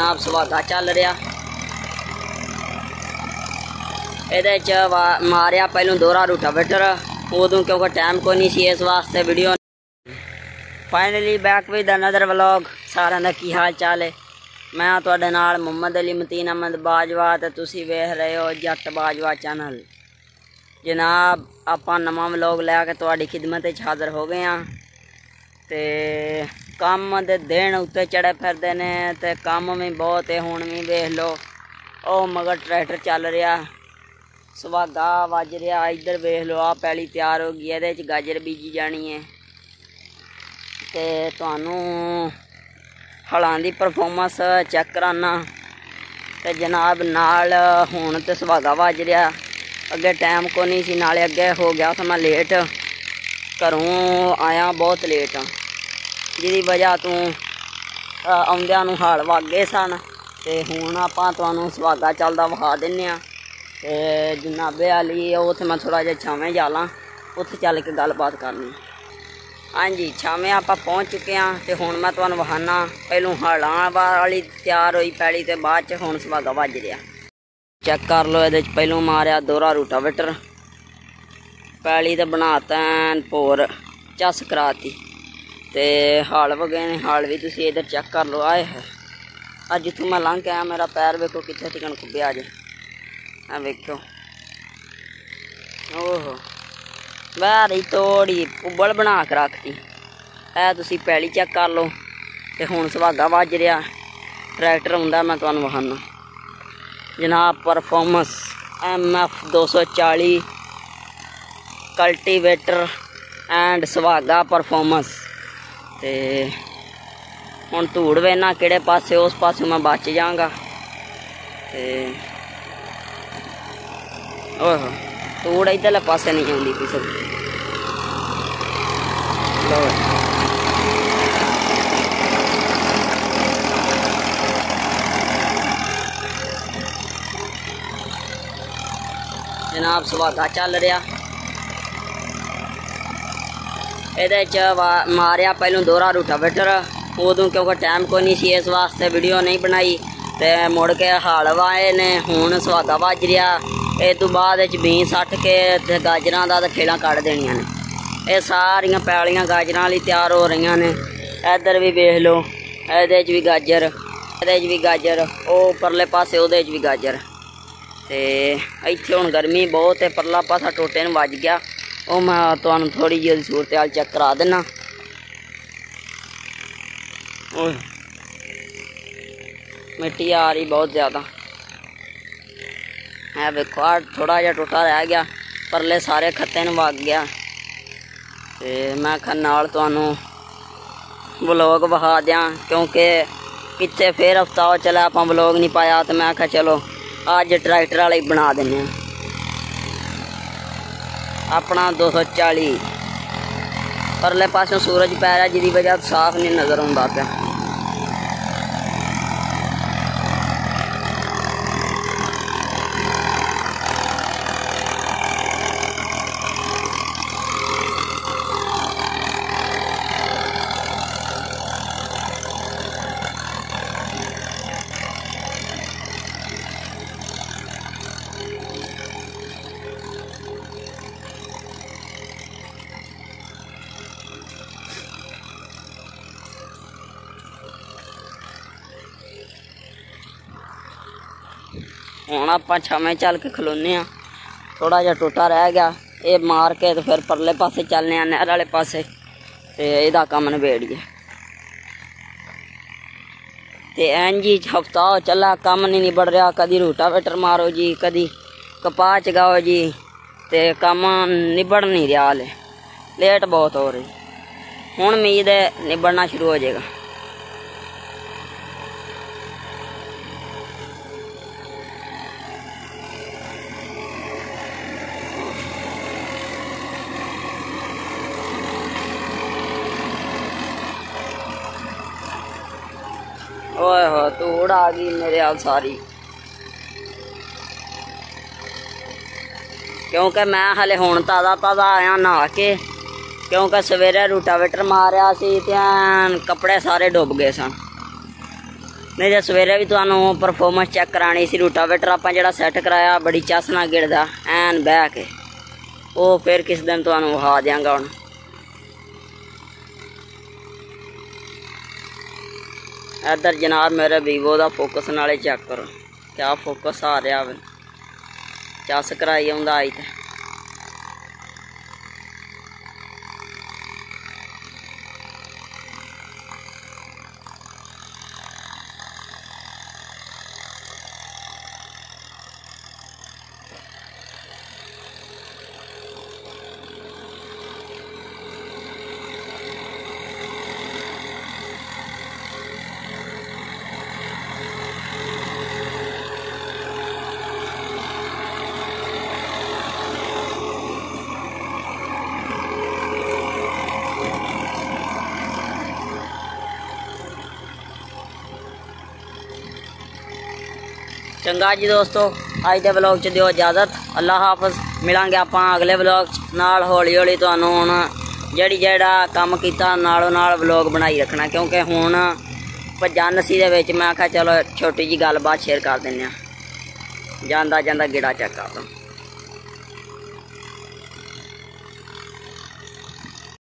जनाब सुहागा चल रहा। ये मारिया पहलों दोहरा रूटावेटर उदों क्योंकि टाइम को नहीं सी, इस वास्ते video. Finally back with another vlog. सारा दा की हाल चाल है? मैं तुहाडे नाल मुहम्मद अली मतीन अहमद बाजवा ते तुसी वेख रहे हो जट बाजवा चैनल। जनाब आपां नवां व्लॉग लैके तुहाडी खिदमत च हाज़र हो गए हैं। ते काम दे दिन उत्ते चढ़े फिरदे ने ते काम भी बहुत है। हुण भी वेख लो ओ मगर ट्रैक्टर चल रहा, सुहागा वज रहा। इधर वेख लो आ पैली तैयार हो गई, ये गाजर बीजी जानी है। ते तुहानू हलां दी परफॉर्मेंस चेक कराना। ते जनाब नाल हुण ते सुहागा वज रहा, अगे टाइम को नहीं सी, नाले अगे हो गया था मैं लेट, घरों आया बहुत लेट, जिहदी वजह तो आउंदियां नूं हाल वग गए सन। ते हुण आपां तुहानू सुहागा चलदा विखा दिन्ने आ। ते जनाबे वाली उत्थे मैं थोड़ा जिहा छावें जाला, उत्थे चल के गलबात करनी। हाँ जी, छावें आपां पहुँच चुके हैं। तो हुण मैं तुहानू विखाना। पहलों हलां वाली तैयार होई पैली, ते बाद च हुण सुहागा वज रहा। चेक कर लो, ये पहलों मारिया दोहरा रूटावेटर, पैली तो बनाता भोर झस कराती। ते हाल वगे ने, हाल भी तुसी इधर चेक कर लो। आए है अज जितों मैं लंघ के आया, मेरा पैर वेखो कितने टिकन खुब्बिया जे, आ वेखो। ओहो बैरी तोड़ी उबल बना के रखती है। तुसी पैली चेक कर लो। ते हुण सुहागा वज रहा, ट्रैक्टर आउंदा मैं तुहानू विखाना। जनाब परफॉर्मेंस MF 240 कल्टीवेटर एंड सुहागा परफॉर्मेंस। ते हुण धूड़ वेना किहड़े पासे, उस पासे मैं बच जाऊँगा। ते ओहो धूड़ इधरले पासे नहीं आउंदी किसी। जनाब सुहागा चल रहा, ये मारिया पहलों दोहरा रूटावेटर उदों क्योंकि टाइम को नहीं सी, इस वास्ते वीडियो नहीं बनाई। ते मुड़ के हाल वाए ने, हुण सुहागा वज रहा। इस तो बाद भी सट के ते गाजरां दा खेलां कढ़ देनियां ने। ये सारियां पैलियां गाजरां वाली तैयार हो रही ने। इधर भी वेख लो, ये भी गाजर, ये भी गाजर, वो परले पासे वो भी गाजर। ते इत्थे हुण गर्मी बहुत है, परला पासा टोटे नूं वज गया। वो मैं तुहानू थोड़ी जी सूरत हाल चेक करा देना। मिट्टी आ रही बहुत ज़्यादा है, वेखो आ थोड़ा जिहा टोटा रह गया, परले सारे खत्ते नूं वग गया। ते मैं आखा नाल तुहानू व्लॉग विखा दियां, क्योंकि कित्थे फिर हफ्ता हो चला आपां व्लॉग नहीं पाया। तो मैं आखा चलो अज ट्रैक्टर वाले बना देने अपना 240। परले पासों सूरज पै रहा, जिसकी वजह साफ नहीं नज़र आता पिया। हुण आपां छावें चल के खलोने, थोड़ा जिहा टोटा रह गया, ये मार के तो फिर परले पासे चलने नहर वाले पासे, ते इहदा कम नबेड़िए। ते इंज ही हफ्ता हो चला, कम नहीं निबड़ रहा। कदी रूटावेटर मारो जी, कदी कपाह चगाओ जी, ते कम निबड़ नहीं रहा। हाले लेट बहुत हो रही, हुण उम्मीद है निबड़ना शुरू हो जाएगा। ओए हो धूड़ आ गई मेरे हाल सारी, क्योंकि मैं हले हुण ताज़ा ताज़ा आया नहा के, क्योंकि सवेरे रूटावेटर मारिया सी ते कपड़े सारे डुब गए सन। नहीं तो सवेरे भी तुहानू परफॉर्मेंस चेक करानी सी। रूटावेटर आपां जिहड़ा सैट कराया बड़ी चस नाल गिरदा एन बह के, वो फिर किस दिन तुहानू विखा देंगा। हुण इधर जनाब मेरे वीवो का फोकस नाले चेक करो, क्या फोकस आ रहा है, चस कराई आउंदा आई ते। चंगा जी दोस्तों, अज के व्लॉग च दिओ इजाजत। अल्लाह हाफिज़। मिलांगे आप अगले व्लॉग नाल। हौली हौली तुहानू हुण जेड़ा काम कीता नालों नाल व्लॉग बनाई रखना, क्योंकि हुण भज्जा नसी दे विच मैं आख्या चलो छोटी जी गलबात शेयर कर दिंदे आं। जांदा जांदा गेड़ा चेक कर लओ।